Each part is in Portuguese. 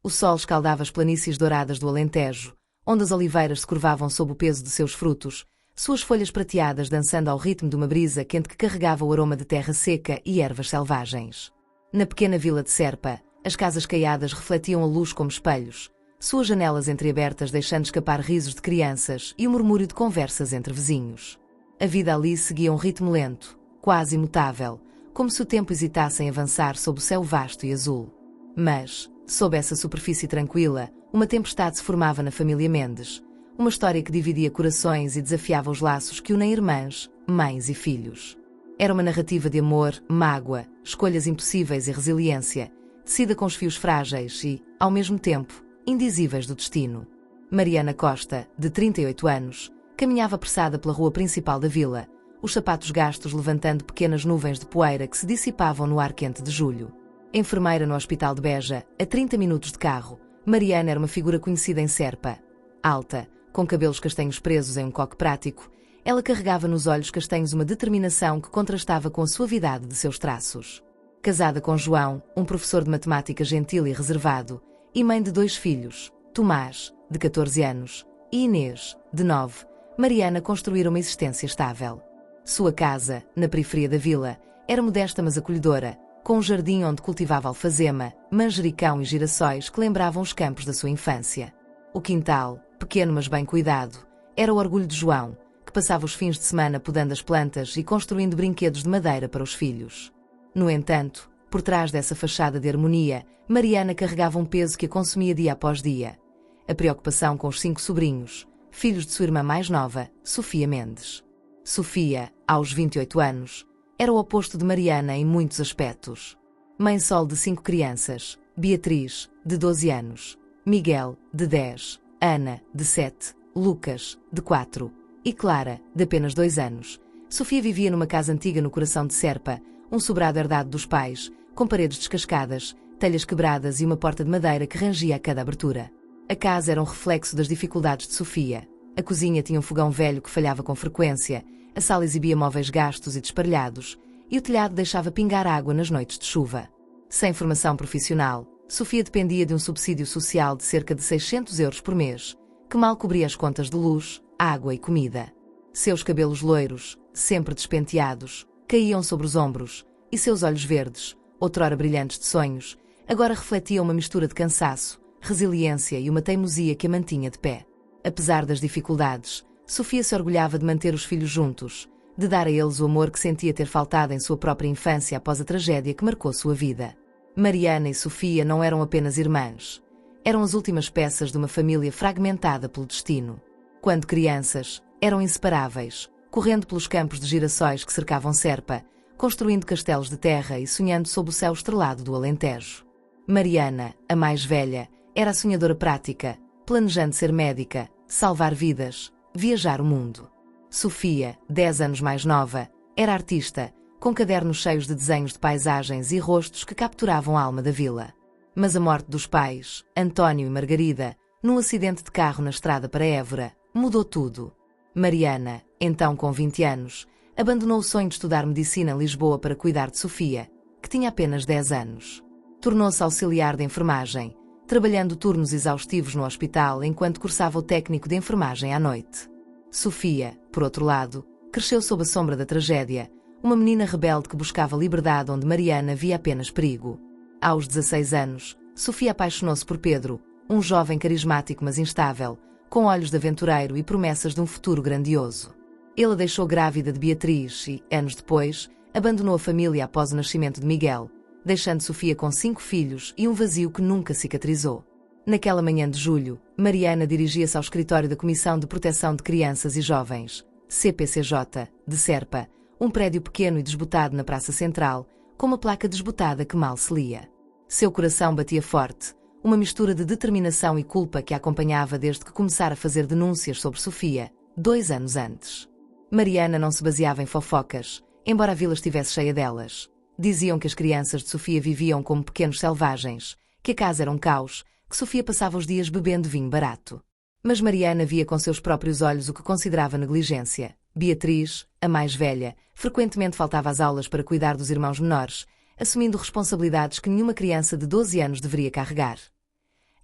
O sol escaldava as planícies douradas do Alentejo, onde as oliveiras se curvavam sob o peso de seus frutos, suas folhas prateadas dançando ao ritmo de uma brisa quente que carregava o aroma de terra seca e ervas selvagens. Na pequena vila de Serpa, as casas caiadas refletiam a luz como espelhos, suas janelas entreabertas deixando escapar risos de crianças e o murmúrio de conversas entre vizinhos. A vida ali seguia um ritmo lento, quase imutável, como se o tempo hesitasse em avançar sob o céu vasto e azul. Mas, sob essa superfície tranquila, uma tempestade se formava na família Mendes, uma história que dividia corações e desafiava os laços que unem irmãs, mães e filhos. Era uma narrativa de amor, mágoa, escolhas impossíveis e resiliência, tecida com os fios frágeis e, ao mesmo tempo, indizíveis do destino. Mariana Costa, de 38 anos, caminhava apressada pela rua principal da vila, os sapatos gastos levantando pequenas nuvens de poeira que se dissipavam no ar quente de julho. Enfermeira no Hospital de Beja, a 30 minutos de carro, Mariana era uma figura conhecida em Serpa. Alta, com cabelos castanhos presos em um coque prático, ela carregava nos olhos castanhos uma determinação que contrastava com a suavidade de seus traços. Casada com João, um professor de matemática gentil e reservado, e mãe de 2 filhos, Tomás, de 14 anos, e Inês, de 9, Mariana construíra uma existência estável. Sua casa, na periferia da vila, era modesta mas acolhedora, com um jardim onde cultivava alfazema, manjericão e girassóis que lembravam os campos da sua infância. O quintal, pequeno mas bem cuidado, era o orgulho de João, que passava os fins de semana podando as plantas e construindo brinquedos de madeira para os filhos. No entanto, por trás dessa fachada de harmonia, Mariana carregava um peso que a consumia dia após dia. A preocupação com os 5 sobrinhos, filhos de sua irmã mais nova, Sofia Mendes. Sofia, aos 28 anos, era o oposto de Mariana em muitos aspectos. Mãe solo de 5 crianças, Beatriz, de 12 anos, Miguel, de 10, Ana, de 7, Lucas, de 4, e Clara, de apenas 2 anos. Sofia vivia numa casa antiga no coração de Serpa, um sobrado herdado dos pais, com paredes descascadas, telhas quebradas e uma porta de madeira que rangia a cada abertura. A casa era um reflexo das dificuldades de Sofia. A cozinha tinha um fogão velho que falhava com frequência, a sala exibia móveis gastos e desparelhados, e o telhado deixava pingar água nas noites de chuva. Sem formação profissional, Sofia dependia de um subsídio social de cerca de 600 euros por mês, que mal cobria as contas de luz, água e comida. Seus cabelos loiros, sempre despenteados, caíam sobre os ombros, e seus olhos verdes, outrora brilhantes de sonhos, agora refletiam uma mistura de cansaço, resiliência e uma teimosia que a mantinha de pé. Apesar das dificuldades, Sofia se orgulhava de manter os filhos juntos, de dar a eles o amor que sentia ter faltado em sua própria infância após a tragédia que marcou sua vida. Mariana e Sofia não eram apenas irmãs. Eram as últimas peças de uma família fragmentada pelo destino. Quando crianças, eram inseparáveis, correndo pelos campos de girassóis que cercavam Serpa, construindo castelos de terra e sonhando sob o céu estrelado do Alentejo. Mariana, a mais velha, era a sonhadora prática, planejando ser médica, salvar vidas, viajar o mundo. Sofia, 10 anos mais nova, era artista, com cadernos cheios de desenhos de paisagens e rostos que capturavam a alma da vila. Mas a morte dos pais, António e Margarida, num acidente de carro na estrada para Évora, mudou tudo. Mariana, então com 20 anos, abandonou o sonho de estudar medicina em Lisboa para cuidar de Sofia, que tinha apenas 10 anos. Tornou-se auxiliar de enfermagem, trabalhando turnos exaustivos no hospital enquanto cursava o técnico de enfermagem à noite. Sofia, por outro lado, cresceu sob a sombra da tragédia, uma menina rebelde que buscava liberdade onde Mariana via apenas perigo. Aos 16 anos, Sofia apaixonou-se por Pedro, um jovem carismático mas instável, com olhos de aventureiro e promessas de um futuro grandioso. Ele a deixou grávida de Beatriz e, anos depois, abandonou a família após o nascimento de Miguel, deixando Sofia com 5 filhos e um vazio que nunca cicatrizou. Naquela manhã de julho, Mariana dirigia-se ao escritório da Comissão de Proteção de Crianças e Jovens, CPCJ, de Serpa, um prédio pequeno e desbotado na Praça Central, com uma placa desbotada que mal se lia. Seu coração batia forte, uma mistura de determinação e culpa que a acompanhava desde que começara a fazer denúncias sobre Sofia, 2 anos antes. Mariana não se baseava em fofocas, embora a vila estivesse cheia delas. Diziam que as crianças de Sofia viviam como pequenos selvagens, que a casa era um caos, que Sofia passava os dias bebendo vinho barato. Mas Mariana via com seus próprios olhos o que considerava negligência. Beatriz, a mais velha, frequentemente faltava às aulas para cuidar dos irmãos menores, assumindo responsabilidades que nenhuma criança de 12 anos deveria carregar.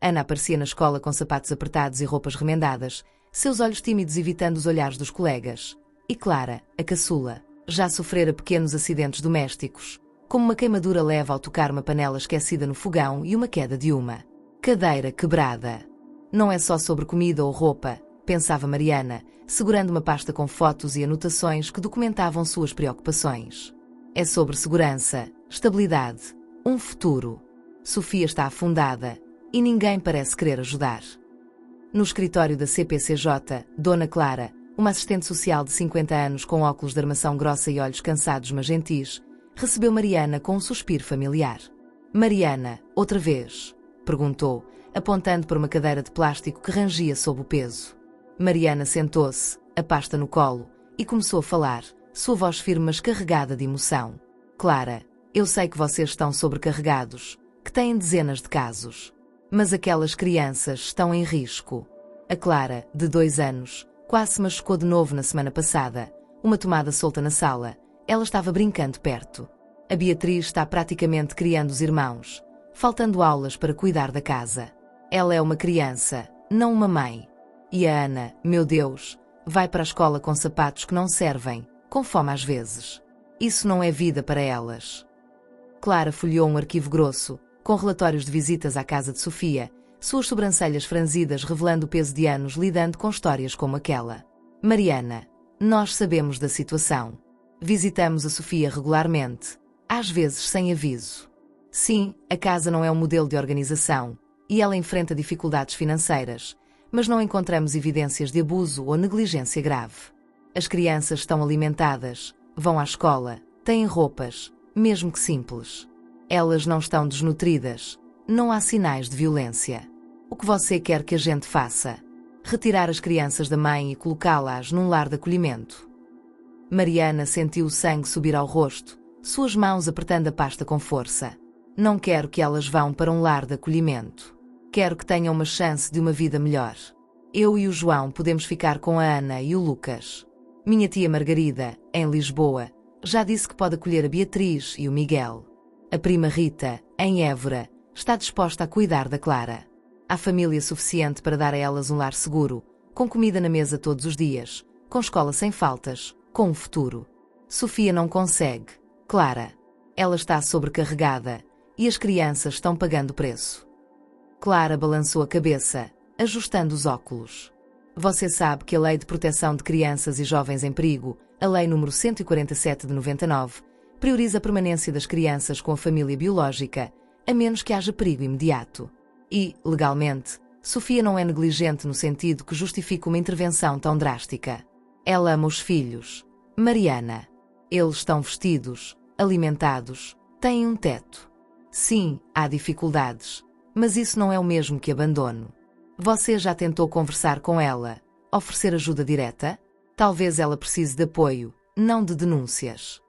Ana aparecia na escola com sapatos apertados e roupas remendadas, seus olhos tímidos evitando os olhares dos colegas. E Clara, a caçula, já sofrera pequenos acidentes domésticos, como uma queimadura leve ao tocar uma panela esquecida no fogão e uma queda de uma cadeira quebrada. Não é só sobre comida ou roupa, pensava Mariana, segurando uma pasta com fotos e anotações que documentavam suas preocupações. É sobre segurança, estabilidade, um futuro. Sofia está afundada e ninguém parece querer ajudar. No escritório da CPCJ, Dona Clara, uma assistente social de 50 anos com óculos de armação grossa e olhos cansados mas gentis, recebeu Mariana com um suspiro familiar. Mariana, outra vez? Perguntou, apontando para uma cadeira de plástico que rangia sob o peso. Mariana sentou-se, a pasta no colo, e começou a falar, sua voz firme mas carregada de emoção. Clara, eu sei que vocês estão sobrecarregados, que têm dezenas de casos. Mas aquelas crianças estão em risco. A Clara, de 2 anos, quase se machucou de novo na semana passada, uma tomada solta na sala. Ela estava brincando perto. A Beatriz está praticamente criando os irmãos, faltando aulas para cuidar da casa. Ela é uma criança, não uma mãe. E a Ana, meu Deus, vai para a escola com sapatos que não servem, com fome às vezes. Isso não é vida para elas. Clara folheou um arquivo grosso, com relatórios de visitas à casa de Sofia, suas sobrancelhas franzidas revelando o peso de anos lidando com histórias como aquela. Mariana, nós sabemos da situação. Visitamos a Sofia regularmente, às vezes sem aviso. Sim, a casa não é um modelo de organização, e ela enfrenta dificuldades financeiras, mas não encontramos evidências de abuso ou negligência grave. As crianças estão alimentadas, vão à escola, têm roupas, mesmo que simples. Elas não estão desnutridas, não há sinais de violência. O que você quer que a gente faça? Retirar as crianças da mãe e colocá-las num lar de acolhimento. Mariana sentiu o sangue subir ao rosto, suas mãos apertando a pasta com força. Não quero que elas vão para um lar de acolhimento. Quero que tenham uma chance de uma vida melhor. Eu e o João podemos ficar com a Ana e o Lucas. Minha tia Margarida, em Lisboa, já disse que pode acolher a Beatriz e o Miguel. A prima Rita, em Évora, está disposta a cuidar da Clara. Há família suficiente para dar a elas um lar seguro, com comida na mesa todos os dias, com escola sem faltas, com um futuro. Sofia não consegue, Clara. Ela está sobrecarregada e as crianças estão pagando o preço. Clara balançou a cabeça, ajustando os óculos. Você sabe que a Lei de Proteção de Crianças e Jovens em Perigo, a Lei número 147 de 99, prioriza a permanência das crianças com a família biológica, a menos que haja perigo imediato. E, legalmente, Sofia não é negligente no sentido que justifica uma intervenção tão drástica. Ela ama os filhos. Mariana. Eles estão vestidos, alimentados, têm um teto. Sim, há dificuldades, mas isso não é o mesmo que abandono. Você já tentou conversar com ela, oferecer ajuda direta? Talvez ela precise de apoio, não de denúncias.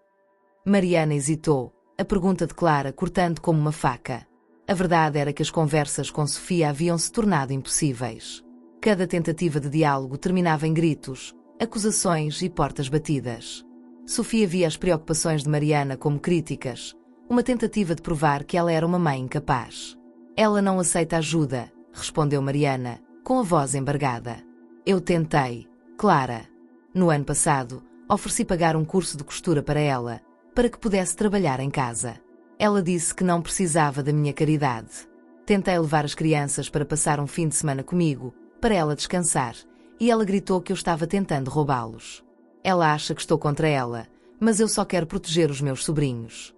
Mariana hesitou, a pergunta de Clara cortando como uma faca. A verdade era que as conversas com Sofia haviam se tornado impossíveis. Cada tentativa de diálogo terminava em gritos, acusações e portas batidas. Sofia via as preocupações de Mariana como críticas, uma tentativa de provar que ela era uma mãe incapaz. Ela não aceita ajuda, respondeu Mariana, com a voz embargada. Eu tentei, Clara. No ano passado, ofereci pagar um curso de costura para ela, para que pudesse trabalhar em casa. Ela disse que não precisava da minha caridade. Tentei levar as crianças para passar um fim de semana comigo, para ela descansar, e ela gritou que eu estava tentando roubá-los. Ela acha que estou contra ela, mas eu só quero proteger os meus sobrinhos.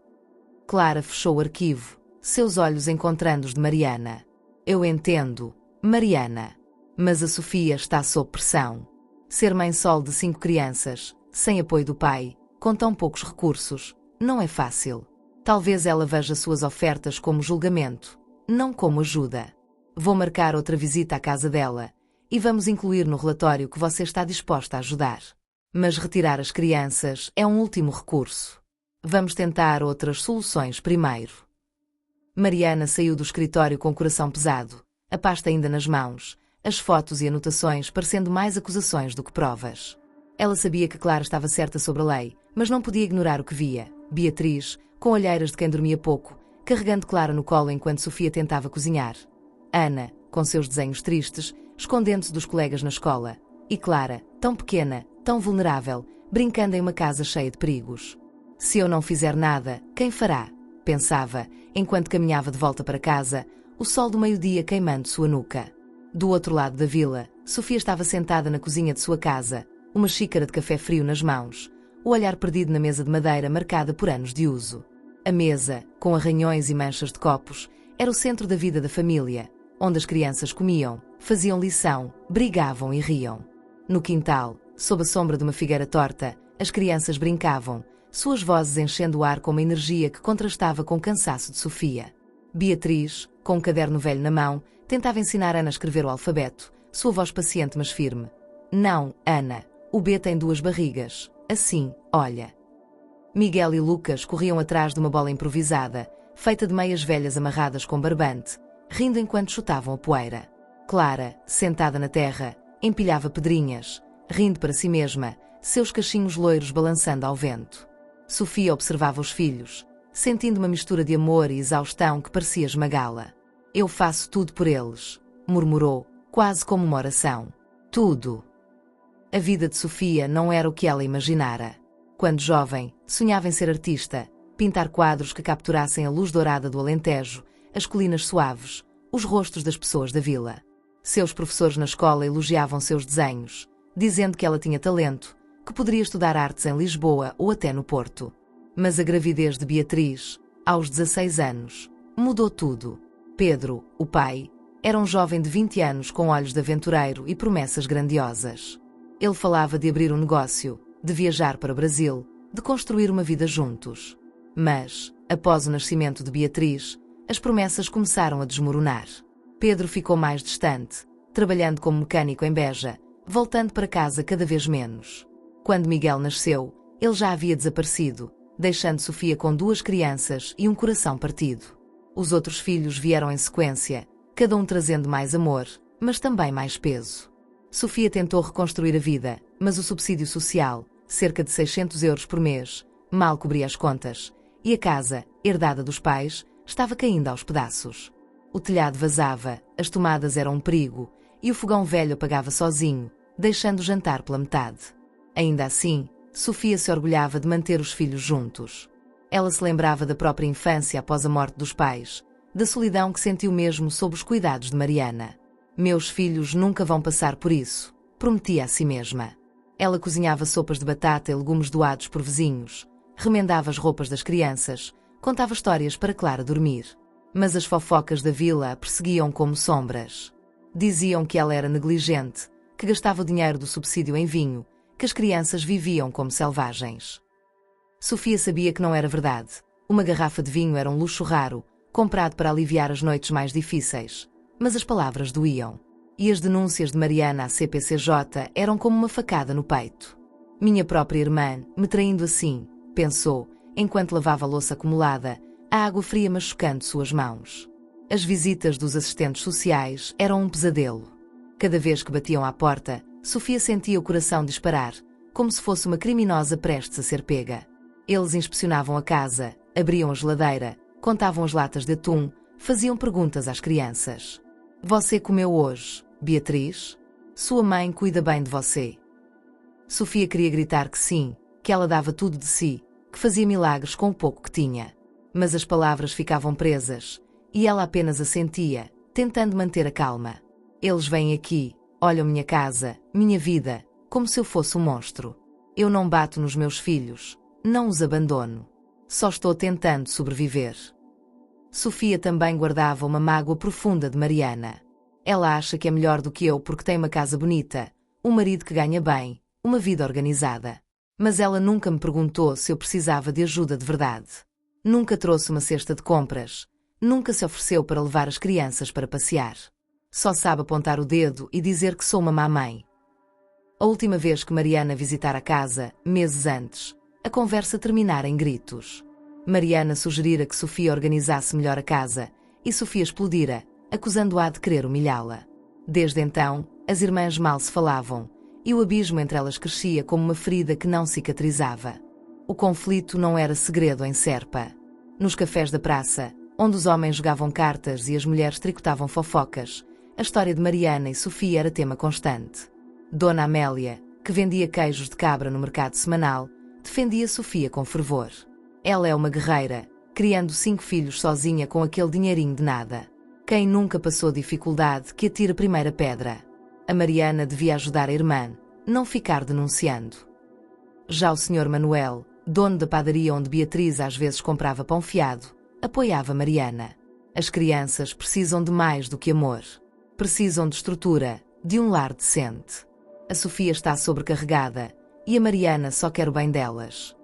Clara fechou o arquivo, seus olhos encontrando os de Mariana. Eu entendo, Mariana. Mas a Sofia está sob pressão. Ser mãe solo de 5 crianças, sem apoio do pai, com tão poucos recursos, não é fácil. Talvez ela veja suas ofertas como julgamento, não como ajuda. Vou marcar outra visita à casa dela, e vamos incluir no relatório que você está disposta a ajudar. Mas retirar as crianças é um último recurso. Vamos tentar outras soluções primeiro. Mariana saiu do escritório com o coração pesado, a pasta ainda nas mãos, as fotos e anotações parecendo mais acusações do que provas. Ela sabia que Clara estava certa sobre a lei, mas não podia ignorar o que via. Beatriz, com olheiras de quem dormia pouco, carregando Clara no colo enquanto Sofia tentava cozinhar. Ana, com seus desenhos tristes, escondendo-se dos colegas na escola. E Clara, tão pequena, tão vulnerável, brincando em uma casa cheia de perigos. Se eu não fizer nada, quem fará? Pensava, enquanto caminhava de volta para casa, o sol do meio-dia queimando sua nuca. Do outro lado da vila, Sofia estava sentada na cozinha de sua casa, uma xícara de café frio nas mãos, o olhar perdido na mesa de madeira marcada por anos de uso. A mesa, com arranhões e manchas de copos, era o centro da vida da família, onde as crianças comiam, faziam lição, brigavam e riam. No quintal, sob a sombra de uma figueira torta, as crianças brincavam, suas vozes enchendo o ar com uma energia que contrastava com o cansaço de Sofia. Beatriz, com um caderno velho na mão, tentava ensinar Ana a escrever o alfabeto, sua voz paciente mas firme. Não, Ana, o B tem 2 barrigas. Assim, olha. Miguel e Lucas corriam atrás de uma bola improvisada, feita de meias velhas amarradas com barbante, rindo enquanto chutavam a poeira. Clara, sentada na terra, empilhava pedrinhas, rindo para si mesma, seus cachinhos loiros balançando ao vento. Sofia observava os filhos, sentindo uma mistura de amor e exaustão que parecia esmagá-la. Eu faço tudo por eles, murmurou, quase como uma oração. Tudo. A vida de Sofia não era o que ela imaginara. Quando jovem, sonhava em ser artista, pintar quadros que capturassem a luz dourada do Alentejo, as colinas suaves, os rostos das pessoas da vila. Seus professores na escola elogiavam seus desenhos, dizendo que ela tinha talento, que poderia estudar artes em Lisboa ou até no Porto. Mas a gravidez de Beatriz, aos 16 anos, mudou tudo. Pedro, o pai, era um jovem de 20 anos com olhos de aventureiro e promessas grandiosas. Ele falava de abrir um negócio, de viajar para o Brasil, de construir uma vida juntos. Mas, após o nascimento de Beatriz, as promessas começaram a desmoronar. Pedro ficou mais distante, trabalhando como mecânico em Beja, voltando para casa cada vez menos. Quando Miguel nasceu, ele já havia desaparecido, deixando Sofia com 2 crianças e um coração partido. Os outros filhos vieram em sequência, cada um trazendo mais amor, mas também mais peso. Sofia tentou reconstruir a vida, mas o subsídio social, cerca de 600 euros por mês, mal cobria as contas, e a casa, herdada dos pais, estava caindo aos pedaços. O telhado vazava, as tomadas eram um perigo, e o fogão velho apagava sozinho, deixando o jantar pela metade. Ainda assim, Sofia se orgulhava de manter os filhos juntos. Ela se lembrava da própria infância após a morte dos pais, da solidão que sentiu mesmo sob os cuidados de Mariana. Meus filhos nunca vão passar por isso, prometia a si mesma. Ela cozinhava sopas de batata e legumes doados por vizinhos, remendava as roupas das crianças, contava histórias para Clara dormir. Mas as fofocas da vila a perseguiam como sombras. Diziam que ela era negligente, que gastava o dinheiro do subsídio em vinho, que as crianças viviam como selvagens. Sofia sabia que não era verdade. Uma garrafa de vinho era um luxo raro, comprado para aliviar as noites mais difíceis. Mas as palavras doíam. E as denúncias de Mariana à CPCJ eram como uma facada no peito. Minha própria irmã, me traindo assim, pensou, enquanto lavava a louça acumulada, a água fria machucando suas mãos. As visitas dos assistentes sociais eram um pesadelo. Cada vez que batiam à porta, Sofia sentia o coração disparar, como se fosse uma criminosa prestes a ser pega. Eles inspecionavam a casa, abriam a geladeira, contavam as latas de atum, faziam perguntas às crianças. Você comeu hoje, Beatriz? Sua mãe cuida bem de você? Sofia queria gritar que sim, que ela dava tudo de si, que fazia milagres com o pouco que tinha. Mas as palavras ficavam presas, e ela apenas assentia, tentando manter a calma. Eles vêm aqui, olham minha casa, minha vida, como se eu fosse um monstro. Eu não bato nos meus filhos, não os abandono. Só estou tentando sobreviver. Sofia também guardava uma mágoa profunda de Mariana. Ela acha que é melhor do que eu porque tem uma casa bonita, um marido que ganha bem, uma vida organizada. Mas ela nunca me perguntou se eu precisava de ajuda de verdade. Nunca trouxe uma cesta de compras. Nunca se ofereceu para levar as crianças para passear. Só sabe apontar o dedo e dizer que sou uma má mãe. A última vez que Mariana visitara a casa, meses antes, a conversa terminara em gritos. Mariana sugerira que Sofia organizasse melhor a casa, e Sofia explodira, acusando-a de querer humilhá-la. Desde então, as irmãs mal se falavam, e o abismo entre elas crescia como uma ferida que não cicatrizava. O conflito não era segredo em Serpa. Nos cafés da praça, onde os homens jogavam cartas e as mulheres tricotavam fofocas, A história de Mariana e Sofia era tema constante. Dona Amélia, que vendia queijos de cabra no mercado semanal, defendia Sofia com fervor. Ela é uma guerreira, criando 5 filhos sozinha com aquele dinheirinho de nada. Quem nunca passou dificuldade que atire a primeira pedra. A Mariana devia ajudar a irmã, não ficar denunciando. Já o Sr. Manuel, dono da padaria onde Beatriz às vezes comprava pão fiado, apoiava Mariana. As crianças precisam de mais do que amor. Precisam de estrutura, de um lar decente. A Sofia está sobrecarregada e a Mariana só quer o bem delas.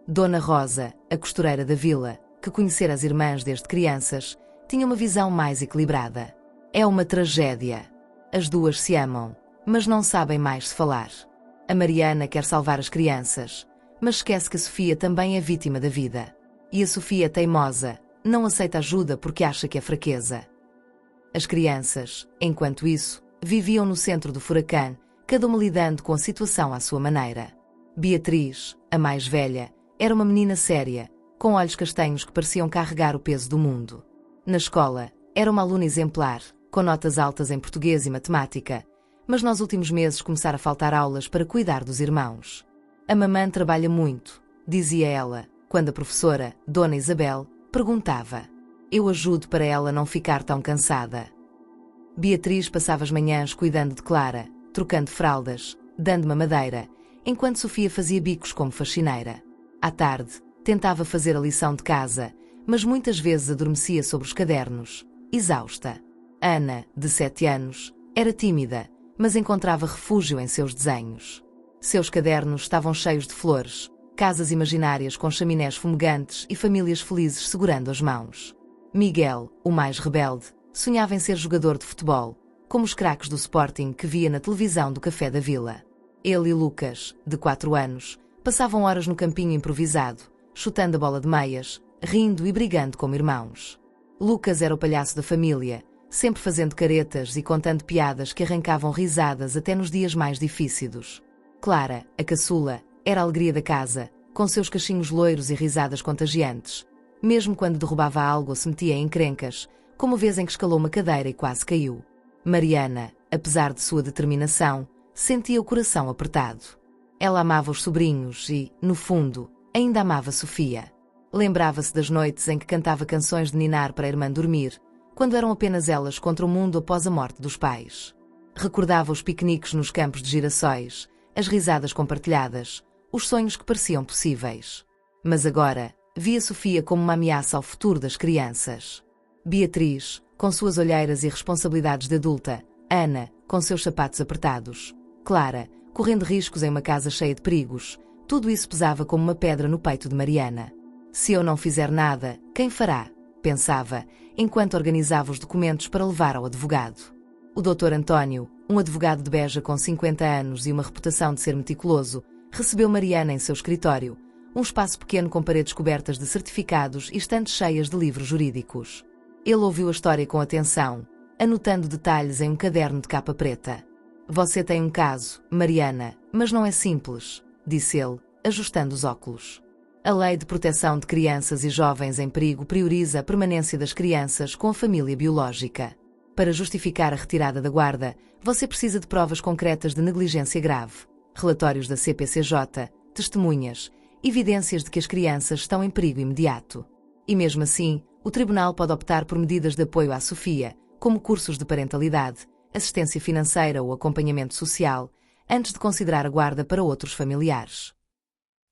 Dona Rosa, a costureira da vila, que conhecera as irmãs desde crianças, tinha uma visão mais equilibrada. É uma tragédia. As duas se amam, mas não sabem mais se falar. A Mariana quer salvar as crianças, mas esquece que a Sofia também é vítima da vida. E a Sofia é teimosa, não aceita ajuda porque acha que é fraqueza. As crianças, enquanto isso, viviam no centro do furacão, cada uma lidando com a situação à sua maneira. Beatriz, a mais velha, era uma menina séria, com olhos castanhos que pareciam carregar o peso do mundo. Na escola, era uma aluna exemplar, com notas altas em português e matemática, mas nos últimos meses começara a faltar aulas para cuidar dos irmãos. A mamã trabalha muito, dizia ela, quando a professora, Dona Isabel, perguntava. Eu ajudo para ela não ficar tão cansada. Beatriz passava as manhãs cuidando de Clara, trocando fraldas, dando mamadeira, enquanto Sofia fazia bicos como faxineira. À tarde, tentava fazer a lição de casa, mas muitas vezes adormecia sobre os cadernos, exausta. Ana, de 7 anos, era tímida, mas encontrava refúgio em seus desenhos. Seus cadernos estavam cheios de flores, casas imaginárias com chaminés fumegantes e famílias felizes segurando as mãos. Miguel, o mais rebelde, sonhava em ser jogador de futebol, como os craques do Sporting que via na televisão do Café da Vila. Ele e Lucas, de 4 anos, passavam horas no campinho improvisado, chutando a bola de meias, rindo e brigando como irmãos. Lucas era o palhaço da família, sempre fazendo caretas e contando piadas que arrancavam risadas até nos dias mais difíceis. Clara, a caçula, era a alegria da casa, com seus cachinhos loiros e risadas contagiantes, mesmo quando derrubava algo ou se metia em encrencas, como a vez em que escalou uma cadeira e quase caiu. Mariana, apesar de sua determinação, sentia o coração apertado. Ela amava os sobrinhos e, no fundo, ainda amava Sofia. Lembrava-se das noites em que cantava canções de ninar para a irmã dormir, quando eram apenas elas contra o mundo após a morte dos pais. Recordava os piqueniques nos campos de girassóis, as risadas compartilhadas, os sonhos que pareciam possíveis. Mas agora, via Sofia como uma ameaça ao futuro das crianças. Beatriz, com suas olheiras e responsabilidades de adulta, Ana, com seus sapatos apertados, Clara, correndo riscos em uma casa cheia de perigos, tudo isso pesava como uma pedra no peito de Mariana. Se eu não fizer nada, quem fará? Pensava, enquanto organizava os documentos para levar ao advogado. O Dr. António, um advogado de Beja com 50 anos e uma reputação de ser meticuloso, recebeu Mariana em seu escritório, um espaço pequeno com paredes cobertas de certificados e estantes cheias de livros jurídicos. Ele ouviu a história com atenção, anotando detalhes em um caderno de capa preta. Você tem um caso, Mariana, mas não é simples, disse ele, ajustando os óculos. A Lei de Proteção de Crianças e Jovens em Perigo prioriza a permanência das crianças com a família biológica. Para justificar a retirada da guarda, você precisa de provas concretas de negligência grave, relatórios da CPCJ, testemunhas, evidências de que as crianças estão em perigo imediato. E mesmo assim, o Tribunal pode optar por medidas de apoio à Sofia, como cursos de parentalidade, assistência financeira ou acompanhamento social, antes de considerar a guarda para outros familiares.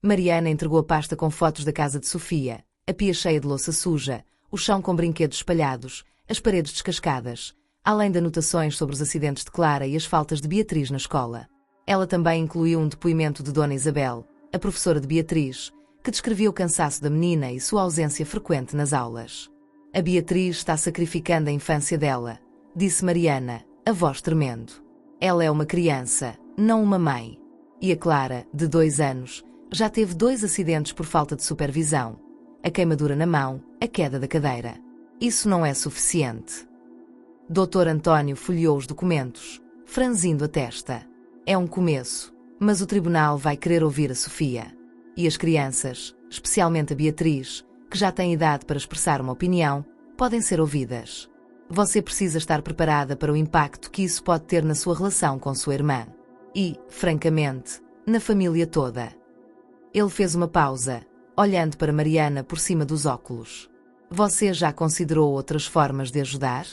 Mariana entregou a pasta com fotos da casa de Sofia, a pia cheia de louça suja, o chão com brinquedos espalhados, as paredes descascadas, além de anotações sobre os acidentes de Clara e as faltas de Beatriz na escola. Ela também incluiu um depoimento de Dona Isabel, a professora de Beatriz, que descrevia o cansaço da menina e sua ausência frequente nas aulas. A Beatriz está sacrificando a infância dela, disse Mariana, a voz tremendo. Ela é uma criança, não uma mãe. E a Clara, de 2 anos, já teve 2 acidentes por falta de supervisão. A queimadura na mão, a queda da cadeira. Isso não é suficiente. Dr. António folheou os documentos, franzindo a testa. É um começo, mas o tribunal vai querer ouvir a Sofia. E as crianças, especialmente a Beatriz, que já tem idade para expressar uma opinião, podem ser ouvidas. Você precisa estar preparada para o impacto que isso pode ter na sua relação com sua irmã. E, francamente, na família toda. Ele fez uma pausa, olhando para Mariana por cima dos óculos. Você já considerou outras formas de ajudar?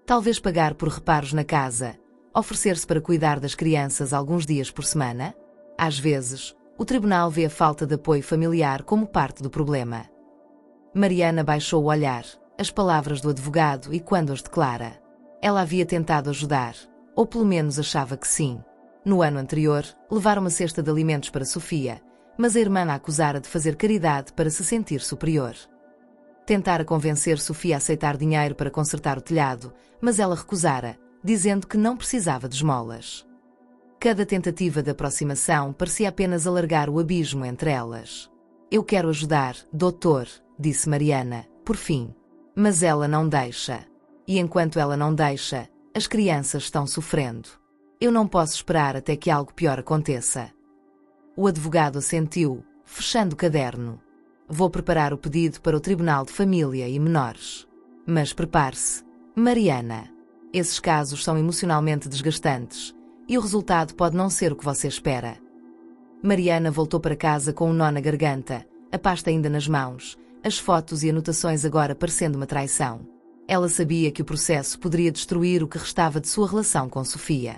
Talvez pagar por reparos na casa, oferecer-se para cuidar das crianças alguns dias por semana? Às vezes, o tribunal vê a falta de apoio familiar como parte do problema. Mariana baixou o olhar, as palavras do advogado e quando as declara. Ela havia tentado ajudar, ou pelo menos achava que sim. No ano anterior, levara uma cesta de alimentos para Sofia, mas a irmã a acusara de fazer caridade para se sentir superior. Tentara convencer Sofia a aceitar dinheiro para consertar o telhado, mas ela recusara, dizendo que não precisava de esmolas. Cada tentativa de aproximação parecia apenas alargar o abismo entre elas. Eu quero ajudar, doutor, disse Mariana, por fim. Mas ela não deixa. E enquanto ela não deixa, as crianças estão sofrendo. Eu não posso esperar até que algo pior aconteça. O advogado assentiu, fechando o caderno. Vou preparar o pedido para o Tribunal de Família e Menores. Mas prepare-se, Mariana. Esses casos são emocionalmente desgastantes, e o resultado pode não ser o que você espera. Mariana voltou para casa com um nó na garganta, a pasta ainda nas mãos, as fotos e anotações agora parecendo uma traição. Ela sabia que o processo poderia destruir o que restava de sua relação com Sofia.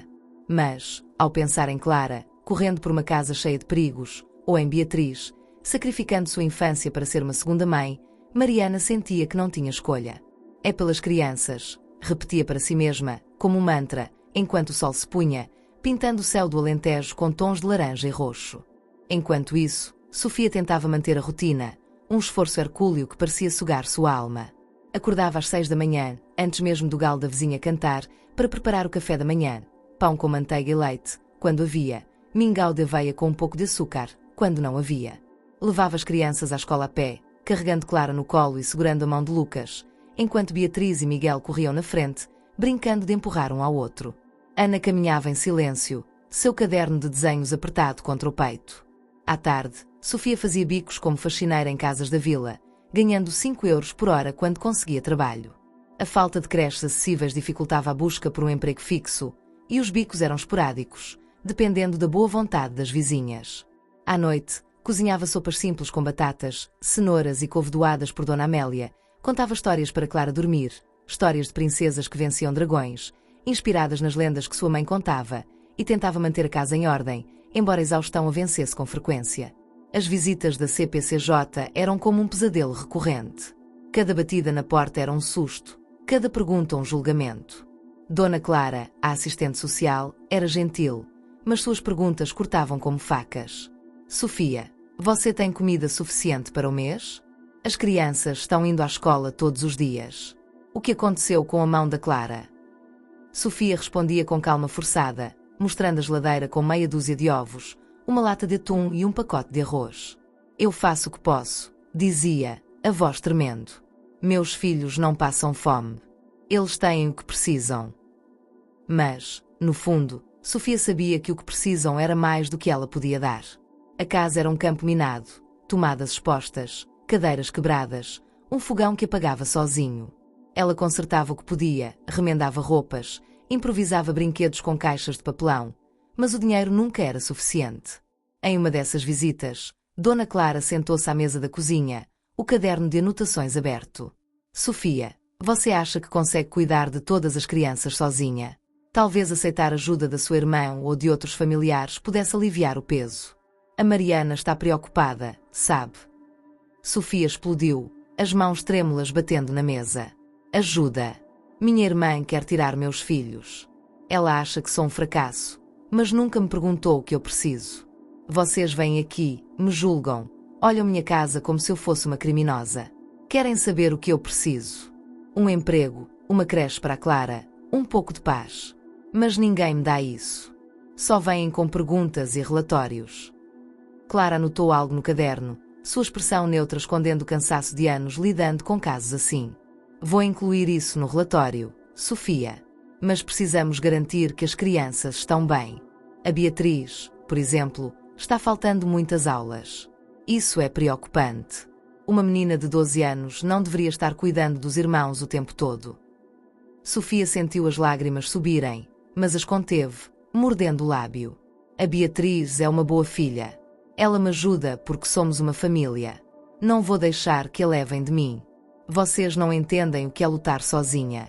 Mas, ao pensar em Clara, correndo por uma casa cheia de perigos, ou em Beatriz, sacrificando sua infância para ser uma segunda mãe, Mariana sentia que não tinha escolha. É pelas crianças, repetia para si mesma, como um mantra, enquanto o sol se punha, pintando o céu do Alentejo com tons de laranja e roxo. Enquanto isso, Sofia tentava manter a rotina, um esforço hercúleo que parecia sugar sua alma. Acordava às 6 da manhã, antes mesmo do galo da vizinha cantar, para preparar o café da manhã, pão com manteiga e leite, quando havia, mingau de aveia com um pouco de açúcar, quando não havia. Levava as crianças à escola a pé, carregando Clara no colo e segurando a mão de Lucas, enquanto Beatriz e Miguel corriam na frente, brincando de empurrar um ao outro. Ana caminhava em silêncio, seu caderno de desenhos apertado contra o peito. À tarde, Sofia fazia bicos como faxineira em casas da vila, ganhando 5 euros por hora quando conseguia trabalho. A falta de creches acessíveis dificultava a busca por um emprego fixo, e os bicos eram esporádicos, dependendo da boa vontade das vizinhas. À noite, cozinhava sopas simples com batatas, cenouras e couve doadas por Dona Amélia, contava histórias para Clara dormir, histórias de princesas que venciam dragões, inspiradas nas lendas que sua mãe contava, e tentava manter a casa em ordem, embora a exaustão a vencesse com frequência. As visitas da CPCJ eram como um pesadelo recorrente. Cada batida na porta era um susto, cada pergunta um julgamento. Dona Clara, a assistente social, era gentil, mas suas perguntas cortavam como facas. Sofia, você tem comida suficiente para o mês? As crianças estão indo à escola todos os dias. O que aconteceu com a mão da Clara? Sofia respondia com calma forçada, mostrando a geladeira com meia dúzia de ovos, uma lata de atum e um pacote de arroz. Eu faço o que posso, dizia, a voz tremendo. Meus filhos não passam fome. Eles têm o que precisam. Mas, no fundo, Sofia sabia que o que precisam era mais do que ela podia dar. A casa era um campo minado, tomadas expostas, cadeiras quebradas, um fogão que apagava sozinho. Ela consertava o que podia, remendava roupas, improvisava brinquedos com caixas de papelão, mas o dinheiro nunca era suficiente. Em uma dessas visitas, Dona Clara sentou-se à mesa da cozinha, o caderno de anotações aberto. Sofia, você acha que consegue cuidar de todas as crianças sozinha? Talvez aceitar ajuda da sua irmã ou de outros familiares pudesse aliviar o peso. A Mariana está preocupada, sabe? Sofia explodiu, as mãos trêmulas batendo na mesa. Ajuda! Minha irmã quer tirar meus filhos. Ela acha que sou um fracasso, mas nunca me perguntou o que eu preciso. Vocês vêm aqui, me julgam, olham minha casa como se eu fosse uma criminosa. Querem saber o que eu preciso. Um emprego, uma creche para a Clara, um pouco de paz. Mas ninguém me dá isso. Só vêm com perguntas e relatórios. Clara anotou algo no caderno, sua expressão neutra escondendo o cansaço de anos lidando com casos assim. Vou incluir isso no relatório, Sofia. Mas precisamos garantir que as crianças estão bem. A Beatriz, por exemplo, está faltando muitas aulas. Isso é preocupante. Uma menina de 12 anos não deveria estar cuidando dos irmãos o tempo todo. Sofia sentiu as lágrimas subirem, mas as conteve, mordendo o lábio. A Beatriz é uma boa filha. Ela me ajuda porque somos uma família. Não vou deixar que a levem de mim. Vocês não entendem o que é lutar sozinha.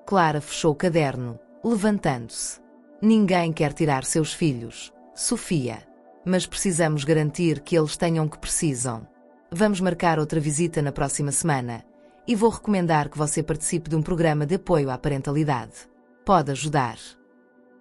Clara fechou o caderno, levantando-se. Ninguém quer tirar seus filhos, Sofia. Mas precisamos garantir que eles tenham o que precisam. Vamos marcar outra visita na próxima semana. E vou recomendar que você participe de um programa de apoio à parentalidade. Pode ajudar.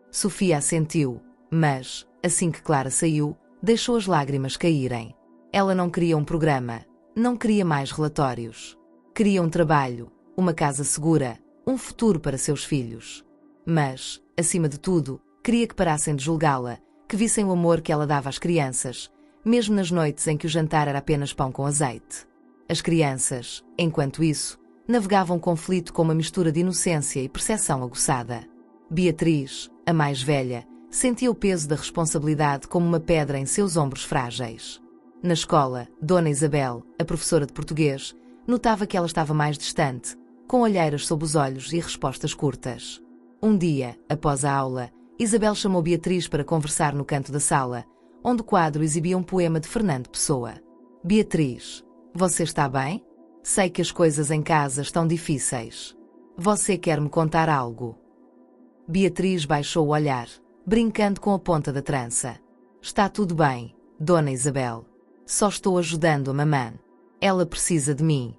Sofia assentiu, mas, assim que Clara saiu, deixou as lágrimas caírem. Ela não queria um programa, não queria mais relatórios. Queria um trabalho, uma casa segura, um futuro para seus filhos. Mas, acima de tudo, queria que parassem de julgá-la, que vissem o amor que ela dava às crianças, mesmo nas noites em que o jantar era apenas pão com azeite. As crianças, enquanto isso, navegavam um conflito com uma mistura de inocência e percepção aguçada. Beatriz, a mais velha, sentia o peso da responsabilidade como uma pedra em seus ombros frágeis. Na escola, Dona Isabel, a professora de português, notava que ela estava mais distante, com olheiras sob os olhos e respostas curtas. Um dia, após a aula, Isabel chamou Beatriz para conversar no canto da sala, onde o quadro exibia um poema de Fernando Pessoa. Beatriz, você está bem? Sei que as coisas em casa estão difíceis. Você quer me contar algo? Beatriz baixou o olhar, brincando com a ponta da trança. Está tudo bem, Dona Isabel. Só estou ajudando a mamã. Ela precisa de mim.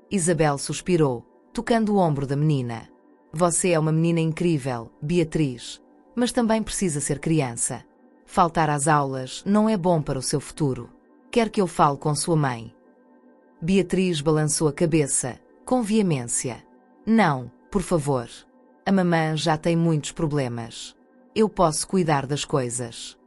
Isabel suspirou, tocando o ombro da menina. Você é uma menina incrível, Beatriz, mas também precisa ser criança. Faltar às aulas não é bom para o seu futuro. Quer que eu fale com sua mãe? Beatriz balançou a cabeça, com veemência. Não, por favor. A mamã já tem muitos problemas. Eu posso cuidar das coisas.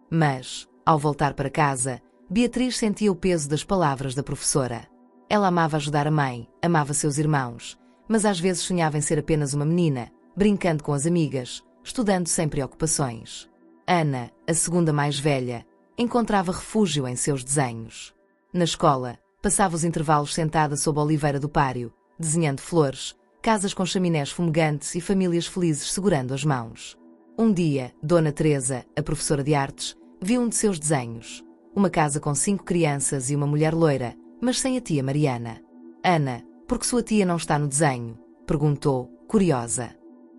Mas, ao voltar para casa, Beatriz sentia o peso das palavras da professora. Ela amava ajudar a mãe, amava seus irmãos, mas às vezes sonhava em ser apenas uma menina, brincando com as amigas, estudando sem preocupações. Ana, a segunda mais velha, encontrava refúgio em seus desenhos. Na escola, passava os intervalos sentada sob a oliveira do pátio, desenhando flores, casas com chaminés fumegantes e famílias felizes segurando as mãos. Um dia, Dona Teresa, a professora de artes, viu um de seus desenhos. Uma casa com 5 crianças e uma mulher loira, mas sem a tia Mariana. Ana, por que sua tia não está no desenho? Perguntou, curiosa.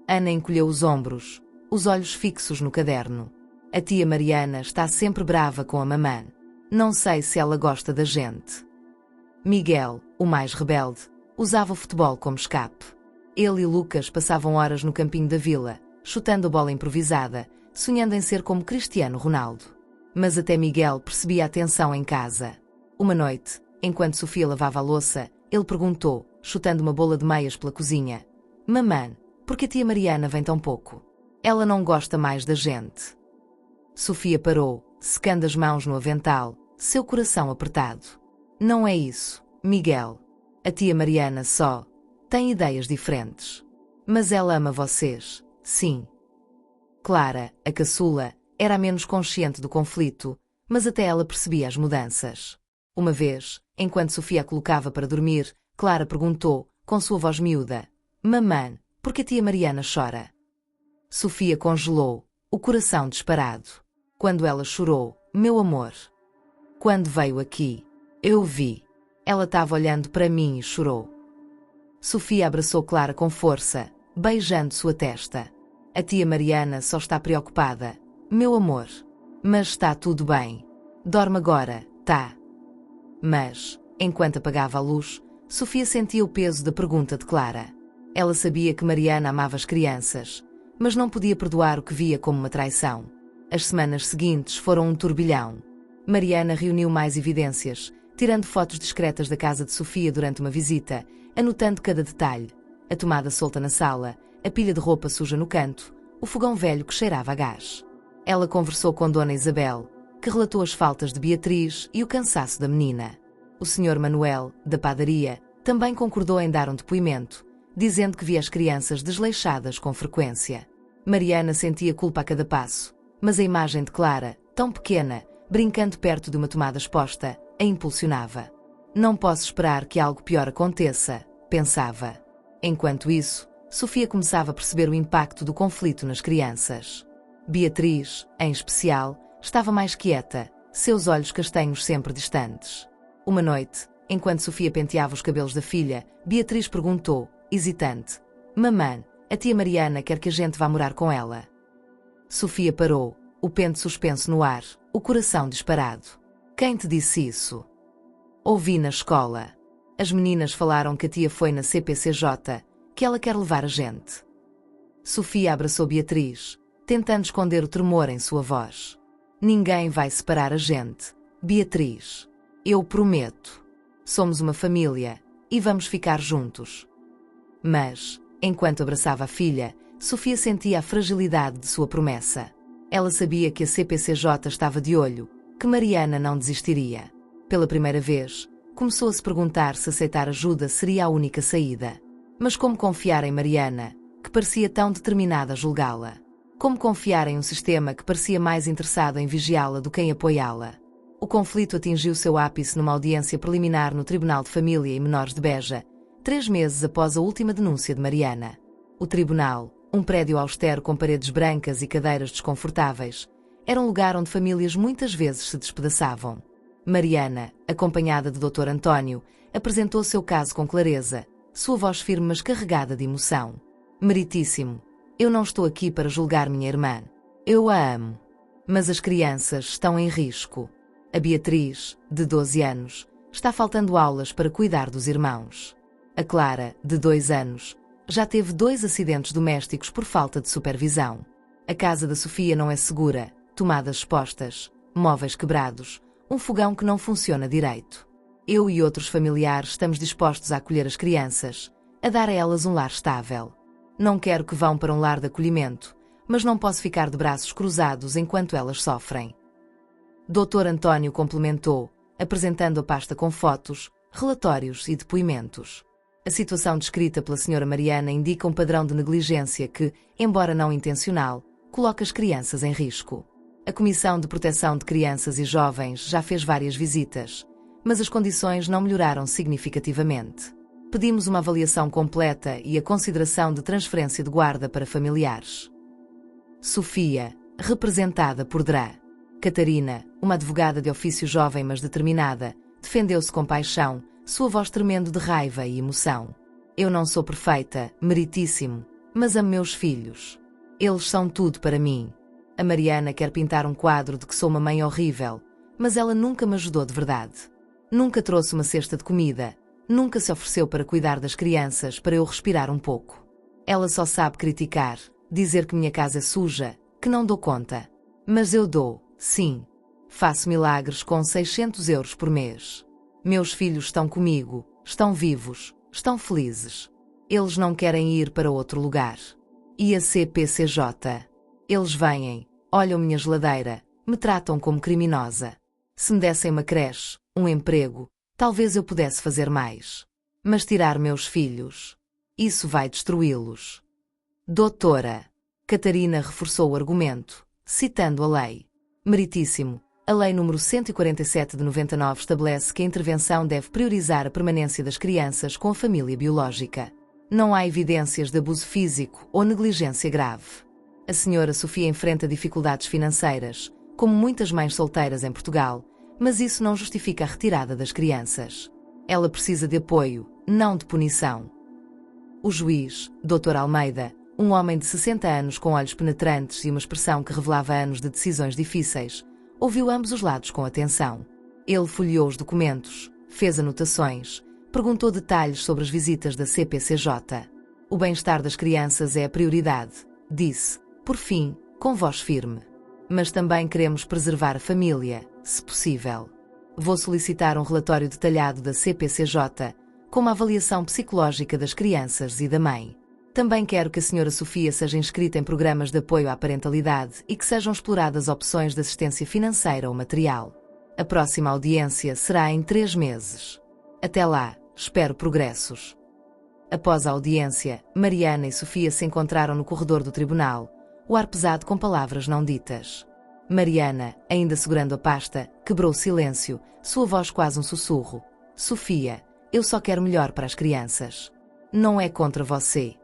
Ana encolheu os ombros, os olhos fixos no caderno. A tia Mariana está sempre brava com a mamã. Não sei se ela gosta da gente. Miguel, o mais rebelde, usava o futebol como escape. Ele e Lucas passavam horas no campinho da vila, chutando a bola improvisada, sonhando em ser como Cristiano Ronaldo. Mas até Miguel percebia a tensão em casa. Uma noite, enquanto Sofia lavava a louça, ele perguntou, chutando uma bola de meias pela cozinha: Mamã, por que a tia Mariana vem tão pouco? Ela não gosta mais da gente. Sofia parou, secando as mãos no avental, seu coração apertado. Não é isso, Miguel. A tia Mariana só tem ideias diferentes. Mas ela ama vocês, sim. Clara, a caçula, era a menos consciente do conflito, mas até ela percebia as mudanças. Uma vez, enquanto Sofia a colocava para dormir, Clara perguntou, com sua voz miúda: Mamã, por que a tia Mariana chora? Sofia congelou, o coração disparado. Quando ela chorou, meu amor. Quando veio aqui, eu vi. Ela estava olhando para mim e chorou. Sofia abraçou Clara com força, beijando sua testa. A tia Mariana só está preocupada. Meu amor. Mas está tudo bem. Dorme agora, tá? Mas, enquanto apagava a luz, Sofia sentia o peso da pergunta de Clara. Ela sabia que Mariana amava as crianças, mas não podia perdoar o que via como uma traição. As semanas seguintes foram um turbilhão. Mariana reuniu mais evidências, tirando fotos discretas da casa de Sofia durante uma visita, anotando cada detalhe: a tomada solta na sala, a pilha de roupa suja no canto, o fogão velho que cheirava a gás. Ela conversou com Dona Isabel, que relatou as faltas de Beatriz e o cansaço da menina. O Sr. Manuel, da padaria, também concordou em dar um depoimento, dizendo que via as crianças desleixadas com frequência. Mariana sentia culpa a cada passo, mas a imagem de Clara, tão pequena, brincando perto de uma tomada exposta, a impulsionava. Não posso esperar que algo pior aconteça, pensava. Enquanto isso, Sofia começava a perceber o impacto do conflito nas crianças. Beatriz, em especial, estava mais quieta, seus olhos castanhos sempre distantes. Uma noite, enquanto Sofia penteava os cabelos da filha, Beatriz perguntou, hesitante: Mamã, a tia Mariana quer que a gente vá morar com ela. Sofia parou, o pente suspenso no ar, o coração disparado. Quem te disse isso? Ouvi na escola. As meninas falaram que a tia foi na CPCJ, que ela quer levar a gente. Sofia abraçou Beatriz, tentando esconder o tremor em sua voz. Ninguém vai separar a gente, Beatriz. Eu prometo. Somos uma família, e vamos ficar juntos. Mas, enquanto abraçava a filha, Sofia sentia a fragilidade de sua promessa. Ela sabia que a CPCJ estava de olho, que Mariana não desistiria. Pela primeira vez, começou a se perguntar se aceitar ajuda seria a única saída. Mas como confiar em Mariana, que parecia tão determinada a julgá-la? Como confiar em um sistema que parecia mais interessado em vigiá-la do que em apoiá-la? O conflito atingiu seu ápice numa audiência preliminar no Tribunal de Família e Menores de Beja, 3 meses após a última denúncia de Mariana. O tribunal, um prédio austero com paredes brancas e cadeiras desconfortáveis, era um lugar onde famílias muitas vezes se despedaçavam. Mariana, acompanhada de Dr. António, apresentou seu caso com clareza, sua voz firme mas carregada de emoção. Meritíssimo, eu não estou aqui para julgar minha irmã. Eu a amo. Mas as crianças estão em risco. A Beatriz, de 12 anos, está faltando aulas para cuidar dos irmãos. A Clara, de 2 anos, já teve 2 acidentes domésticos por falta de supervisão. A casa da Sofia não é segura, tomadas expostas, móveis quebrados, um fogão que não funciona direito. Eu e outros familiares estamos dispostos a acolher as crianças, a dar a elas um lar estável. Não quero que vão para um lar de acolhimento, mas não posso ficar de braços cruzados enquanto elas sofrem. Dr. António complementou, apresentando a pasta com fotos, relatórios e depoimentos. A situação descrita pela Sra. Mariana indica um padrão de negligência que, embora não intencional, coloca as crianças em risco. A Comissão de Proteção de Crianças e Jovens já fez várias visitas, mas as condições não melhoraram significativamente. Pedimos uma avaliação completa e a consideração de transferência de guarda para familiares. Sofia, representada por Dra. Catarina, uma advogada de ofício jovem mas determinada, defendeu-se com paixão, sua voz tremendo de raiva e emoção. Eu não sou perfeita, meritíssimo, mas amo meus filhos. Eles são tudo para mim. A Mariana quer pintar um quadro de que sou uma mãe horrível, mas ela nunca me ajudou de verdade. Nunca trouxe uma cesta de comida, nunca se ofereceu para cuidar das crianças para eu respirar um pouco. Ela só sabe criticar, dizer que minha casa é suja, que não dou conta. Mas eu dou, sim. Faço milagres com 600 euros por mês. Meus filhos estão comigo, estão vivos, estão felizes. Eles não querem ir para outro lugar. E a CPCJ? Eles vêm, olham minha geladeira, me tratam como criminosa. Se me dessem uma creche, um emprego, talvez eu pudesse fazer mais. Mas tirar meus filhos, isso vai destruí-los. Doutora Catarina reforçou o argumento, citando a lei. Meritíssimo, a Lei nº 147 de 99 estabelece que a intervenção deve priorizar a permanência das crianças com a família biológica. Não há evidências de abuso físico ou negligência grave. A senhora Sofia enfrenta dificuldades financeiras, como muitas mães solteiras em Portugal, mas isso não justifica a retirada das crianças. Ela precisa de apoio, não de punição. O juiz, Dr. Almeida, um homem de 60 anos com olhos penetrantes e uma expressão que revelava anos de decisões difíceis, ouviu ambos os lados com atenção. Ele folheou os documentos, fez anotações, perguntou detalhes sobre as visitas da CPCJ. O bem-estar das crianças é a prioridade, disse, por fim, com voz firme. Mas também queremos preservar a família, se possível. Vou solicitar um relatório detalhado da CPCJ, com uma avaliação psicológica das crianças e da mãe. Também quero que a Sra. Sofia seja inscrita em programas de apoio à parentalidade e que sejam exploradas opções de assistência financeira ou material. A próxima audiência será em 3 meses. Até lá, espero progressos. Após a audiência, Mariana e Sofia se encontraram no corredor do tribunal, o ar pesado com palavras não ditas. Mariana, ainda segurando a pasta, quebrou o silêncio, sua voz quase um sussurro. Sofia, eu só quero melhor para as crianças. Não é contra você.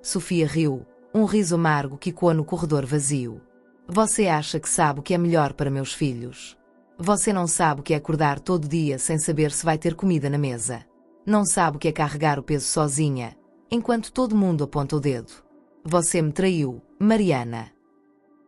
Sofia riu, um riso amargo que ecoou no corredor vazio. Você acha que sabe o que é melhor para meus filhos? Você não sabe o que é acordar todo dia sem saber se vai ter comida na mesa. Não sabe o que é carregar o peso sozinha, enquanto todo mundo aponta o dedo. Você me traiu, Mariana.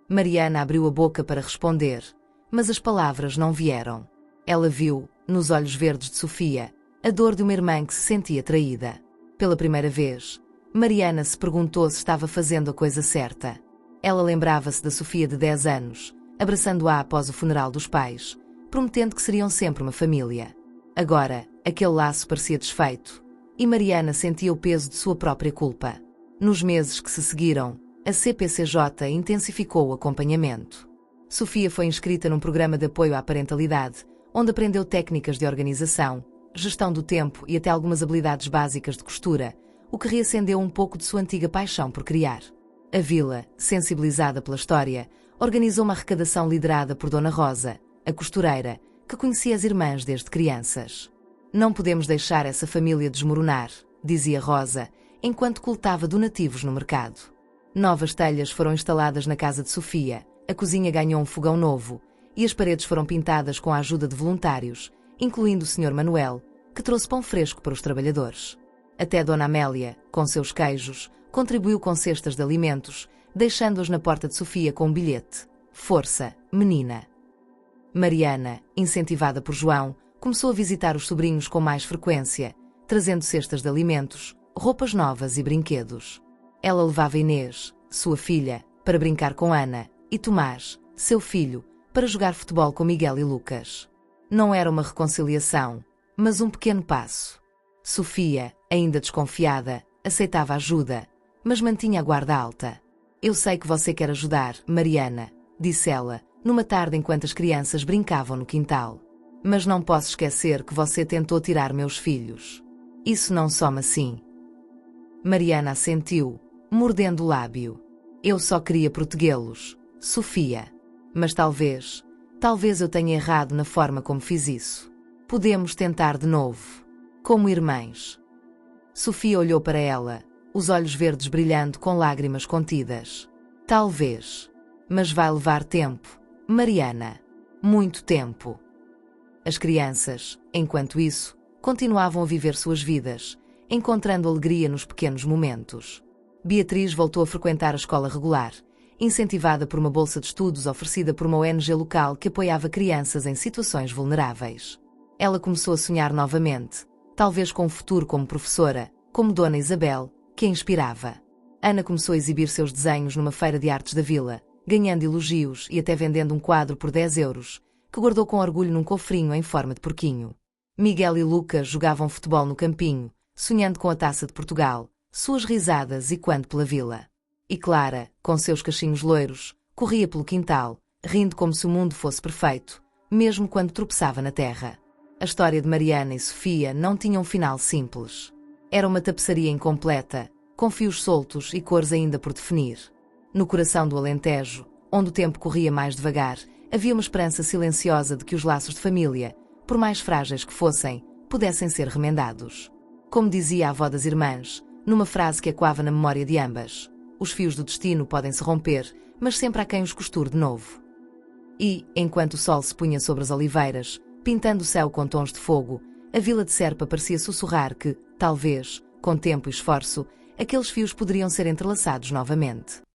Mariana abriu a boca para responder, mas as palavras não vieram. Ela viu, nos olhos verdes de Sofia, a dor de uma irmã que se sentia traída. Pela primeira vez, Mariana se perguntou se estava fazendo a coisa certa. Ela lembrava-se da Sofia de 10 anos, abraçando-a após o funeral dos pais, prometendo que seriam sempre uma família. Agora, aquele laço parecia desfeito, e Mariana sentia o peso de sua própria culpa. Nos meses que se seguiram, a CPCJ intensificou o acompanhamento. Sofia foi inscrita num programa de apoio à parentalidade, onde aprendeu técnicas de organização, gestão do tempo e até algumas habilidades básicas de costura, o que reacendeu um pouco de sua antiga paixão por criar. A vila, sensibilizada pela história, organizou uma arrecadação liderada por Dona Rosa, a costureira, que conhecia as irmãs desde crianças. Não podemos deixar essa família desmoronar, dizia Rosa, enquanto coletava donativos no mercado. Novas telhas foram instaladas na casa de Sofia, a cozinha ganhou um fogão novo, e as paredes foram pintadas com a ajuda de voluntários, incluindo o Sr. Manuel, que trouxe pão fresco para os trabalhadores. Até Dona Amélia, com seus queijos, contribuiu com cestas de alimentos, deixando-as na porta de Sofia com um bilhete: Força, menina. Mariana, incentivada por João, começou a visitar os sobrinhos com mais frequência, trazendo cestas de alimentos, roupas novas e brinquedos. Ela levava Inês, sua filha, para brincar com Ana, e Tomás, seu filho, para jogar futebol com Miguel e Lucas. Não era uma reconciliação, mas um pequeno passo. Sofia, ainda desconfiada, aceitava ajuda, mas mantinha a guarda alta. Eu sei que você quer ajudar, Mariana, disse ela, numa tarde enquanto as crianças brincavam no quintal. Mas não posso esquecer que você tentou tirar meus filhos. Isso não soma assim. Mariana assentiu, mordendo o lábio. Eu só queria protegê-los, Sofia. Mas talvez eu tenha errado na forma como fiz isso. Podemos tentar de novo. Como irmãs. Sofia olhou para ela, os olhos verdes brilhando com lágrimas contidas. Talvez. Mas vai levar tempo, Mariana. Muito tempo. As crianças, enquanto isso, continuavam a viver suas vidas, encontrando alegria nos pequenos momentos. Beatriz voltou a frequentar a escola regular, incentivada por uma bolsa de estudos oferecida por uma ONG local que apoiava crianças em situações vulneráveis. Ela começou a sonhar novamente, talvez com um futuro como professora, como Dona Isabel, que a inspirava. Ana começou a exibir seus desenhos numa feira de artes da vila, ganhando elogios e até vendendo um quadro por 10 euros, que guardou com orgulho num cofrinho em forma de porquinho. Miguel e Lucas jogavam futebol no campinho, sonhando com a Taça de Portugal, suas risadas ecoando pela vila. E Clara, com seus cachinhos loiros, corria pelo quintal, rindo como se o mundo fosse perfeito, mesmo quando tropeçava na terra. A história de Mariana e Sofia não tinha um final simples. Era uma tapeçaria incompleta, com fios soltos e cores ainda por definir. No coração do Alentejo, onde o tempo corria mais devagar, havia uma esperança silenciosa de que os laços de família, por mais frágeis que fossem, pudessem ser remendados. Como dizia a avó das irmãs, numa frase que ecoava na memória de ambas: os fios do destino podem se romper, mas sempre há quem os costure de novo. E, enquanto o sol se punha sobre as oliveiras, pintando o céu com tons de fogo, a vila de Serpa parecia sussurrar que, talvez, com tempo e esforço, aqueles fios poderiam ser entrelaçados novamente.